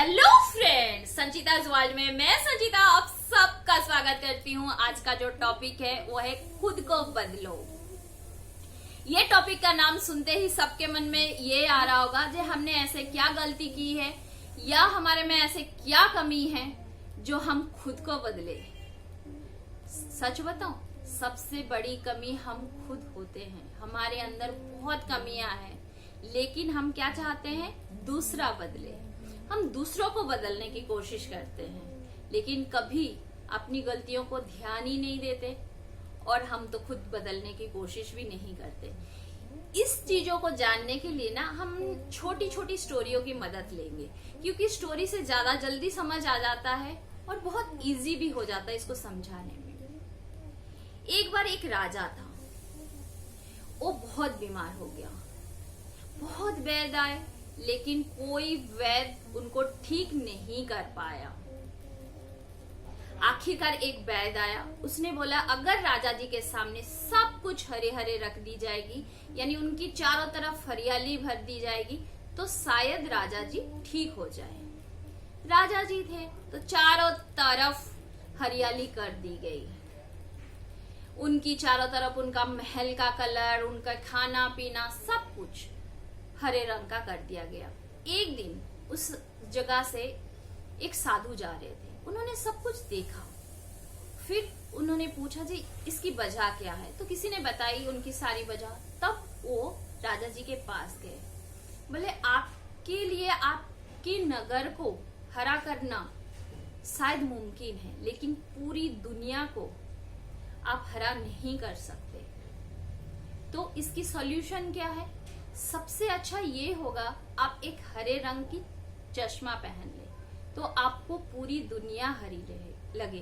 Hello friends, संचिता's world में मैं संचिता आप सबका स्वागत करती हूँ। आज का जो टॉपिक है वो है खुद को बदलो। ये टॉपिक का नाम सुनते ही सबके मन में ये आ रहा होगा कि हमने ऐसे क्या गलती की है या हमारे में ऐसे क्या कमी है जो हम खुद को बदले। सच बताऊं, सबसे बड़ी कमी हम खुद होते हैं। हमारे अंदर बहुत कमियां हैं, लेकिन हम क्या चाहते हैं? दूसरा बदले। हम दूसरों को बदलने की कोशिश करते हैं, लेकिन कभी अपनी गलतियों को ध्यान ही नहीं देते और हम तो खुद बदलने की कोशिश भी नहीं करते। इस चीजों को जानने के लिए ना हम छोटी छोटी स्टोरियों की मदद लेंगे, क्योंकि स्टोरी से ज्यादा जल्दी समझ आ जाता है और बहुत इजी भी हो जाता है इसको समझाने में। एक बार एक राजा था, वो बहुत बीमार हो गया। बहुत वैद्य आए, लेकिन कोई वैद्य उनको ठीक नहीं कर पाया। आखिरकार एक वैद्य आया, उसने बोला अगर राजा जी के सामने सब कुछ हरे हरे रख दी जाएगी, यानी उनकी चारों तरफ हरियाली भर दी जाएगी, तो शायद राजा जी ठीक हो जाए। राजा जी थे तो चारों तरफ हरियाली कर दी गई। उनकी चारों तरफ उनका महल का कलर, उनका खाना पीना सब कुछ हरे रंग का कर दिया गया। एक दिन उस जगह से एक साधु जा रहे थे, उन्होंने सब कुछ देखा। फिर उन्होंने पूछा जी इसकी वजह क्या है, तो किसी ने बताई उनकी सारी वजह। तब वो राजा जी के पास गए, बोले आपके लिए आपके नगर को हरा करना शायद मुमकिन है, लेकिन पूरी दुनिया को आप हरा नहीं कर सकते। तो इसकी सॉल्यूशन क्या है? सबसे अच्छा ये होगा आप एक हरे रंग की चश्मा पहन ले, तो आपको पूरी दुनिया हरी लगेगी।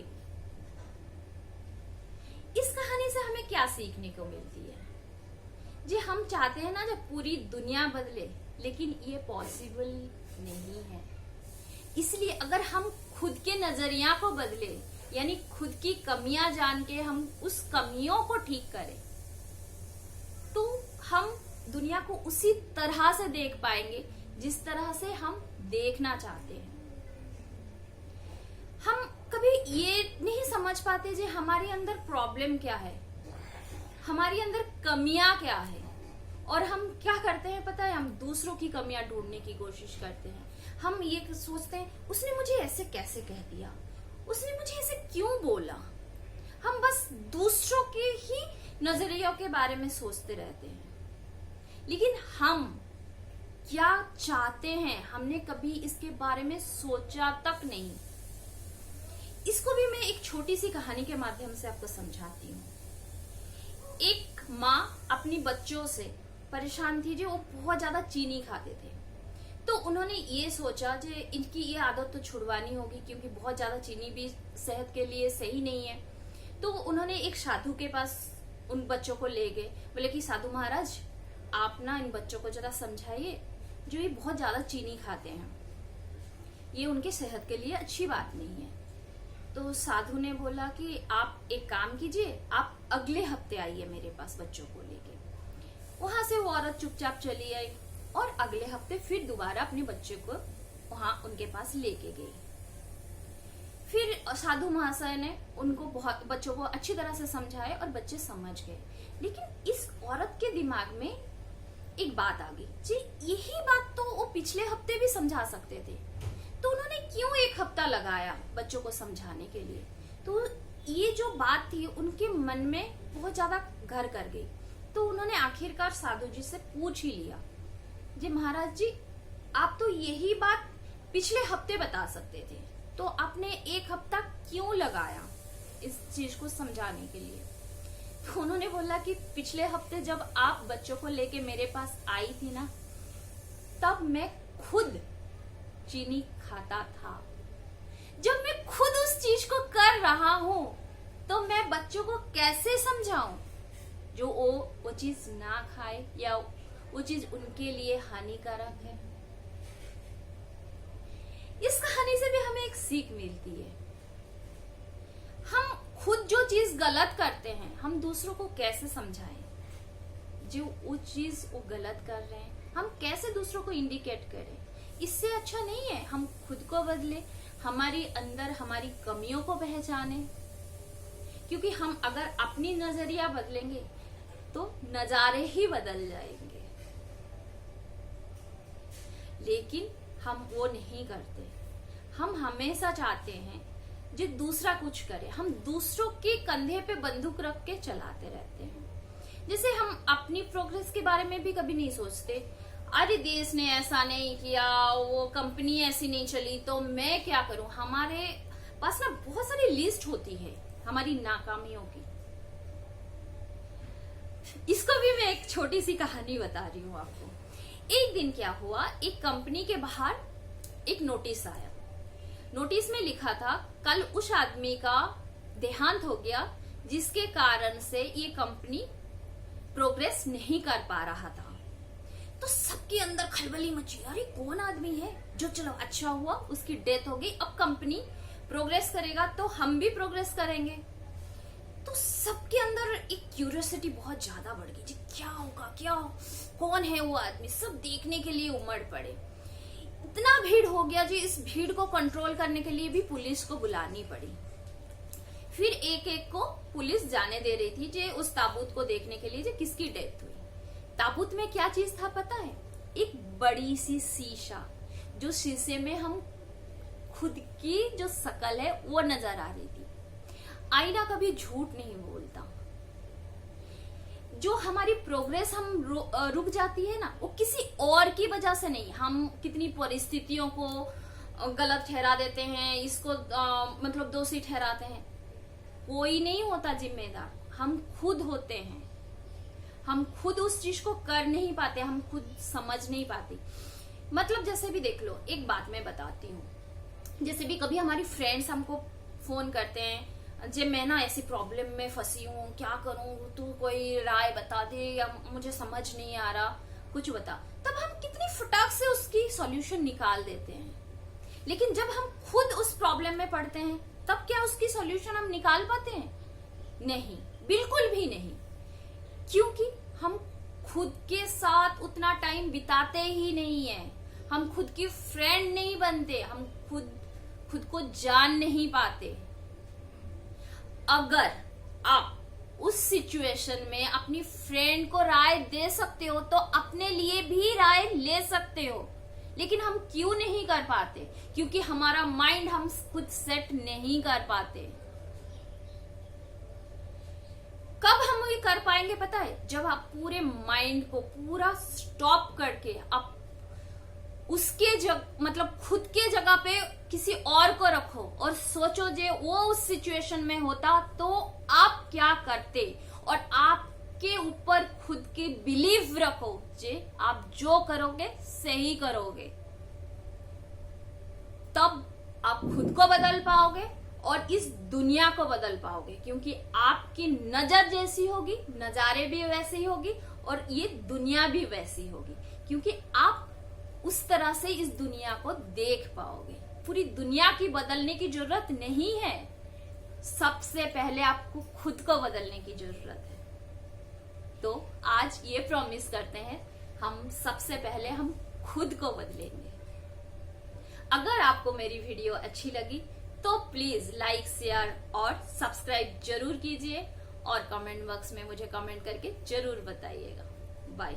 इस कहानी से हमें क्या सीखने को मिलती है? जी हम चाहते हैं ना जब पूरी दुनिया बदले, लेकिन ये पॉसिबल नहीं है। इसलिए अगर हम खुद के नजरिया को बदले, यानी खुद की कमियां जान के हम उस कमियों को ठीक करें, तो हम दुनिया को उसी तरह से देख पाएंगे जिस तरह से हम देखना चाहते हैं। हम कभी ये नहीं समझ पाते कि हमारे अंदर प्रॉब्लम क्या है, हमारे अंदर कमियां क्या है, और हम क्या करते हैं पता है? हम दूसरों की कमियां ढूंढने की कोशिश करते हैं। हम ये सोचते हैं उसने मुझे ऐसे कैसे कह दिया, उसने मुझे ऐसे क्यों बोला। हम बस दूसरों के ही नजरियों के बारे में सोचते रहते हैं, लेकिन हम क्या चाहते हैं हमने कभी इसके बारे में सोचा तक नहीं। इसको भी मैं एक छोटी सी कहानी के माध्यम से आपको समझाती हूँ। एक माँ अपनी बच्चों से परेशान थी जो वो बहुत ज्यादा चीनी खाते थे। तो उन्होंने ये सोचा कि इनकी ये आदत तो छुड़वानी होगी, क्योंकि बहुत ज्यादा चीनी भी सेहत के लिए सही नहीं है। तो उन्होंने एक साधु के पास उन बच्चों को ले गए, बोले कि साधु महाराज आप ना इन बच्चों को जरा समझाइए, जो ये बहुत ज्यादा चीनी खाते हैं, ये उनके सेहत के लिए अच्छी बात नहीं है। तो साधु ने बोला कि आप एक काम कीजिए, आप अगले हफ्ते आइए मेरे पास बच्चों को लेके। वहां से वो औरत चुपचाप चली आई और अगले हफ्ते फिर दोबारा अपने बच्चे को वहां उनके पास लेके गई। फिर साधु महाशय ने उनको बच्चों को अच्छी तरह से समझाए और बच्चे समझ गए। लेकिन इस औरत के दिमाग में एक बात आ गई जी, यही बात तो वो पिछले हफ्ते भी समझा सकते थे, तो उन्होंने क्यों एक हफ्ता लगाया बच्चों को समझाने के लिए। तो ये जो बात थी उनके मन में बहुत ज्यादा घर कर गई। तो उन्होंने आखिरकार साधु जी से पूछ ही लिया, जी महाराज जी आप तो यही बात पिछले हफ्ते बता सकते थे, तो आपने एक हफ्ता क्यों लगाया इस चीज को समझाने के लिए। तो उन्होंने बोला कि पिछले हफ्ते जब आप बच्चों को लेके मेरे पास आई थी ना, तब मैं खुद चीनी खाता था। जब मैं खुद उस चीज को कर रहा हूं, तो मैं बच्चों को कैसे समझाऊं जो वो चीज ना खाए या वो चीज उनके लिए हानिकारक है। इस कहानी से भी हमें एक सीख मिलती है। हम खुद जो चीज गलत करते हैं, हम दूसरों को कैसे समझाएं जो वो चीज वो गलत कर रहे हैं। हम कैसे दूसरों को इंडिकेट करें इससे अच्छा नहीं है हम खुद को बदले, हमारी अंदर हमारी कमियों को पहचाने, क्योंकि हम अगर अपनी नजरिया बदलेंगे तो नजारे ही बदल जाएंगे। लेकिन हम वो नहीं करते। हम हमेशा चाहते हैं जो दूसरा कुछ करे, हम दूसरों के कंधे पे बंदूक रख के चलाते रहते हैं। जैसे हम अपनी प्रोग्रेस के बारे में भी कभी नहीं सोचते, अरे देश ने ऐसा नहीं किया, वो कंपनी ऐसी नहीं चली तो मैं क्या करूं। हमारे पास ना बहुत सारी लिस्ट होती है हमारी नाकामियों की। इसको भी मैं एक छोटी सी कहानी बता रही हूँ आपको। एक दिन क्या हुआ, एक कंपनी के बाहर एक नोटिस आया। नोटिस में लिखा था कल उस आदमी का देहांत हो गया जिसके कारण से ये कंपनी प्रोग्रेस नहीं कर पा रहा था। तो सबके अंदर खलबली मची, अरे कौन आदमी है जो, चलो अच्छा हुआ उसकी डेथ हो गई, अब कंपनी प्रोग्रेस करेगा तो हम भी प्रोग्रेस करेंगे। तो सबके अंदर एक क्यूरियोसिटी बहुत ज्यादा बढ़ गई जी, क्या होगा, क्या कौन है वो आदमी, सब देखने के लिए उमड़ पड़े। इतना भीड़ हो गया जी, इस भीड़ को कंट्रोल करने के लिए भी पुलिस को बुलानी पड़ी। फिर एक एक को पुलिस जाने दे रही थी जे उस ताबूत को देखने के लिए जे किसकी डेथ हुई। ताबूत में क्या चीज था पता है, एक बड़ी सी शीशा, जो शीशे में हम खुद की जो शकल है वो नजर आ रही थी। आईना कभी झूठ नहीं बोलता। जो हमारी प्रोग्रेस हम रुक जाती है ना, वो किसी और की वजह से नहीं, हम कितनी परिस्थितियों को गलत ठहरा देते हैं, इसको मतलब दोषी ठहराते हैं। कोई नहीं होता जिम्मेदार, हम खुद होते हैं। हम खुद उस चीज को कर नहीं पाते, हम खुद समझ नहीं पाते। मतलब जैसे भी देख लो, एक बात मैं बताती हूँ, जैसे भी कभी हमारी फ्रेंड्स हमको फोन करते हैं, जे मैं ना ऐसी प्रॉब्लम में फंसी हूँ, क्या करूं, तू कोई राय बता दे, या मुझे समझ नहीं आ रहा, कुछ बता। तब हम कितनी फटाक से उसकी सॉल्यूशन निकाल देते हैं। लेकिन जब हम खुद उस प्रॉब्लम में पड़ते हैं तब क्या उसकी सॉल्यूशन हम निकाल पाते हैं? नहीं, बिल्कुल भी नहीं। क्योंकि हम खुद के साथ उतना टाइम बिताते ही नहीं है, हम खुद की फ्रेंड नहीं बनते, हम खुद को जान नहीं पाते। अगर आप उस सिचुएशन में अपनी फ्रेंड को राय दे सकते हो तो अपने लिए भी राय ले सकते हो। लेकिन हम क्यों नहीं कर पाते? क्योंकि हमारा माइंड हम खुद सेट नहीं कर पाते। कब हम ये कर पाएंगे पता है? जब आप पूरे माइंड को पूरा स्टॉप करके आप उसके मतलब खुद के जगह पे किसी और को रखो और सोचो जे वो उस सिचुएशन में होता तो आप क्या करते, और आपके ऊपर खुद के बिलीव रखो जे आप जो करोगे सही करोगे। तब आप खुद को बदल पाओगे और इस दुनिया को बदल पाओगे, क्योंकि आपकी नजर जैसी होगी, नजारे भी वैसे ही होगी और ये दुनिया भी वैसी होगी, क्योंकि आप उस तरह से इस दुनिया को देख पाओगे। पूरी दुनिया की बदलने की जरूरत नहीं है, सबसे पहले आपको खुद को बदलने की जरूरत है। तो आज ये प्रॉमिस करते हैं, हम सबसे पहले हम खुद को बदलेंगे। अगर आपको मेरी वीडियो अच्छी लगी तो प्लीज लाइक, शेयर और सब्सक्राइब जरूर कीजिए और कमेंट बॉक्स में मुझे कमेंट करके जरूर बताइएगा। बाय।